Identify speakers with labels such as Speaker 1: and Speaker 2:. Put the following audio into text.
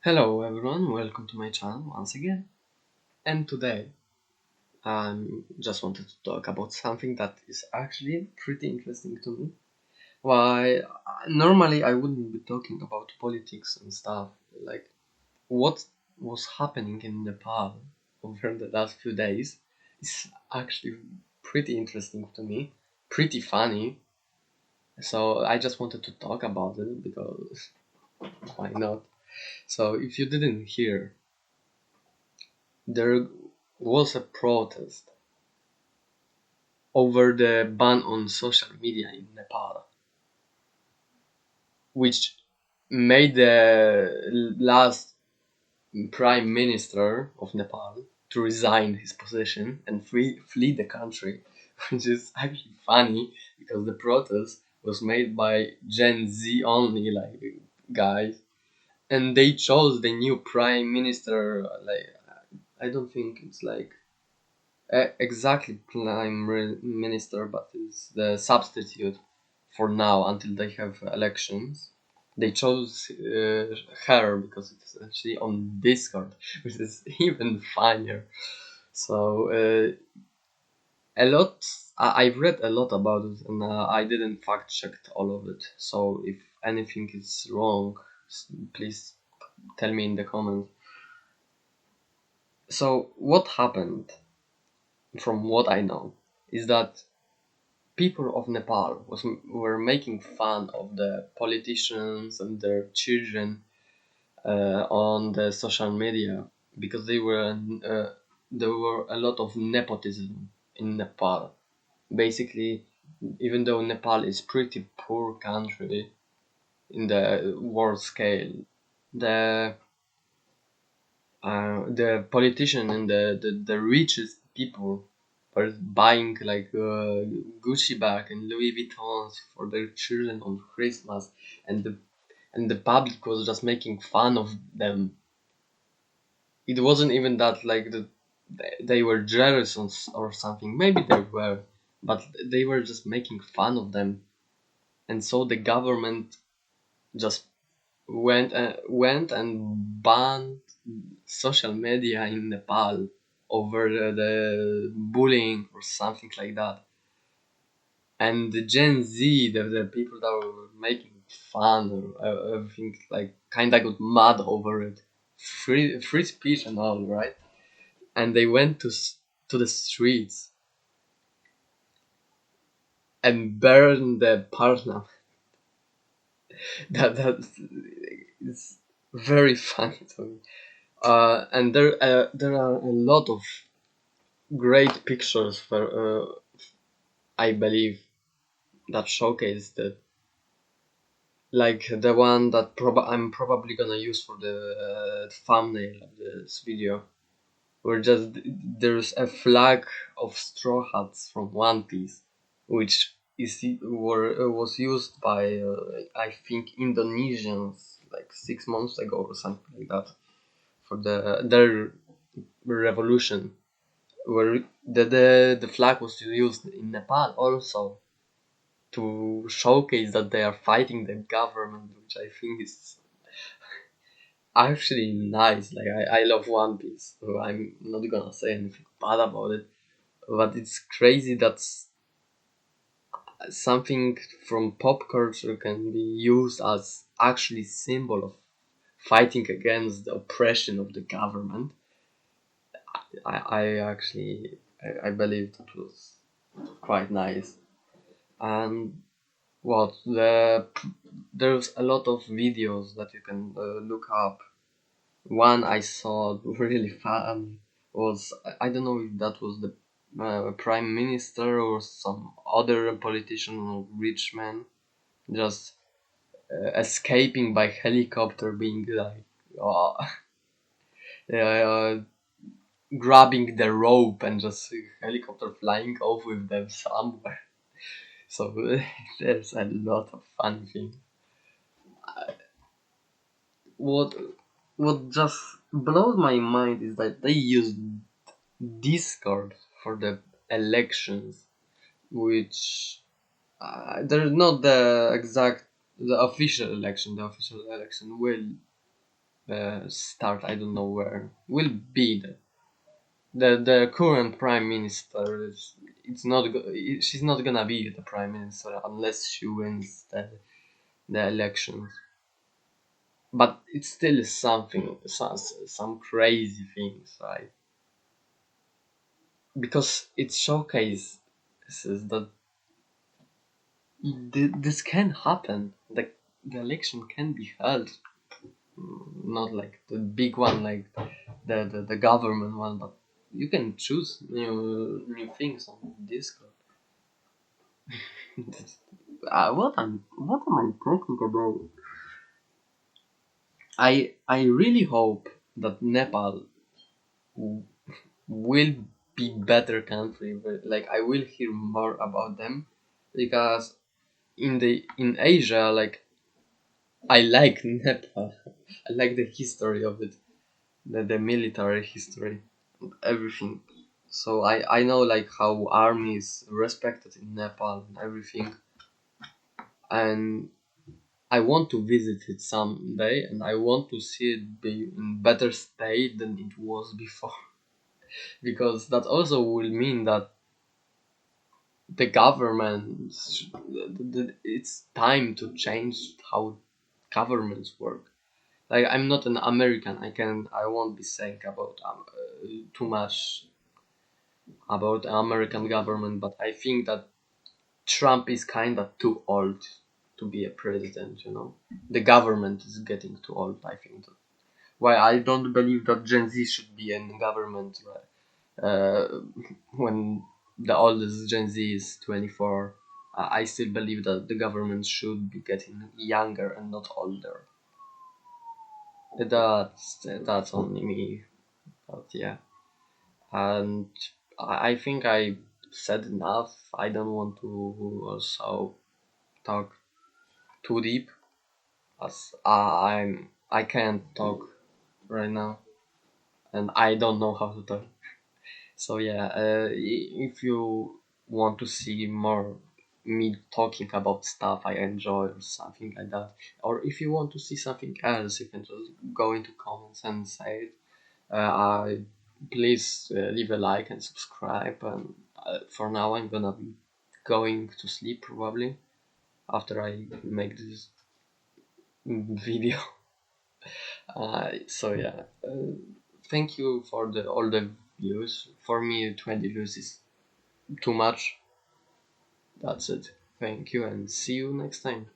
Speaker 1: Hello everyone, welcome to my channel once again. And today I just wanted to talk about something that is actually pretty interesting to me. Why normally I wouldn't be talking about politics and stuff, like what was happening in Nepal over the last few days is actually pretty interesting to me, pretty funny. So I just wanted to talk about it because why not? So if you didn't hear, there was a protest over the ban on social media in Nepal, which made the last prime minister of Nepal to resign his position and flee the country, which is actually funny because the protest was made by Gen Z only, like guys, and they chose the new prime minister. Like I don't think it's like exactly prime minister, but is the substitute for now until they have elections. They chose her because it's actually on Discord, which is even funnier. So a lot. I've read a lot about it, and I didn't fact check all of it. So if anything is wrong, please tell me in the comments. So what happened, from what I know, is that people of Nepal were making fun of the politicians and their children on the social media because there were a lot of nepotism in Nepal. Basically, even though Nepal is pretty poor country in the world scale, the the politician and the richest people were buying like Gucci bag and Louis Vuittons for their children on Christmas, and the public was just making fun of them. It wasn't even that like they were jealous or something. Maybe they were, but they were just making fun of them, and so the government just went and banned social media in Nepal over the bullying or something like that. And the Gen Z, the people that were making fun or everything, like kinda got mad over it. Free speech and all, right? And they went to the streets and burned the parliament. That is very funny to me. And there are a lot of great pictures for I believe that showcase that, like the one that I'm probably gonna use for the thumbnail of this video, where just there's a flag of straw hats from One Piece, which was used by I think Indonesians like 6 months ago or something like that for their revolution, where the flag was used in Nepal also to showcase that they are fighting the government, which I think is actually nice. Like I love One Piece, so I'm not gonna say anything bad about it. But it's crazy that something from pop culture can be used as actually symbol of fighting against the oppression of the government. I actually I believe that was quite nice. And what there's a lot of videos that you can look up. One I saw really fun was, I don't know if that was the prime minister or some other politician or rich man just escaping by helicopter, being like uh, uh, grabbing the rope and just helicopter flying off with them somewhere. So there's a lot of fun things. What what just blows my mind is that they use Discord for the elections, which there's not the official election. The official election will start. I don't know where will be the current prime minister. It's not she's not gonna be the prime minister unless she wins the elections. But it still is something, some crazy things, right? Because it showcases that this can happen. The election can be held, not like the big one, like the government one, but you can choose new things on Discord. What am I talking about? I really hope that Nepal w- will be better country. But like I will hear more about them because in Asia, like I like Nepal. I like the history of it, the military history, everything. So I know like how army is respected in Nepal and everything, and I want to visit it someday, and I want to see it be in better state than it was before, because that also will mean that the government, it's time to change how governments work. Like I'm not an American, I won't be saying about too much about the American government, but I think that Trump is kind of too old to be a president. The government is getting too old. I think that. Why I don't believe that Gen Z should be in government, uh, when the oldest Gen Z is 24. I still believe that the government should be getting younger and not older. That's only me, but yeah. And I think I said enough. I don't want to also talk too deep, as I can't talk right now, and I don't know how to talk. So yeah, if you want to see more me talking about stuff I enjoy or something like that, or if you want to see something else, you can just go into comments and say it. I Please leave a like and subscribe. And for now, I'm gonna be going to sleep probably after I make this video. So yeah, thank you for the all the views. For me, 20 views is too much. That's it. Thank you and see you next time.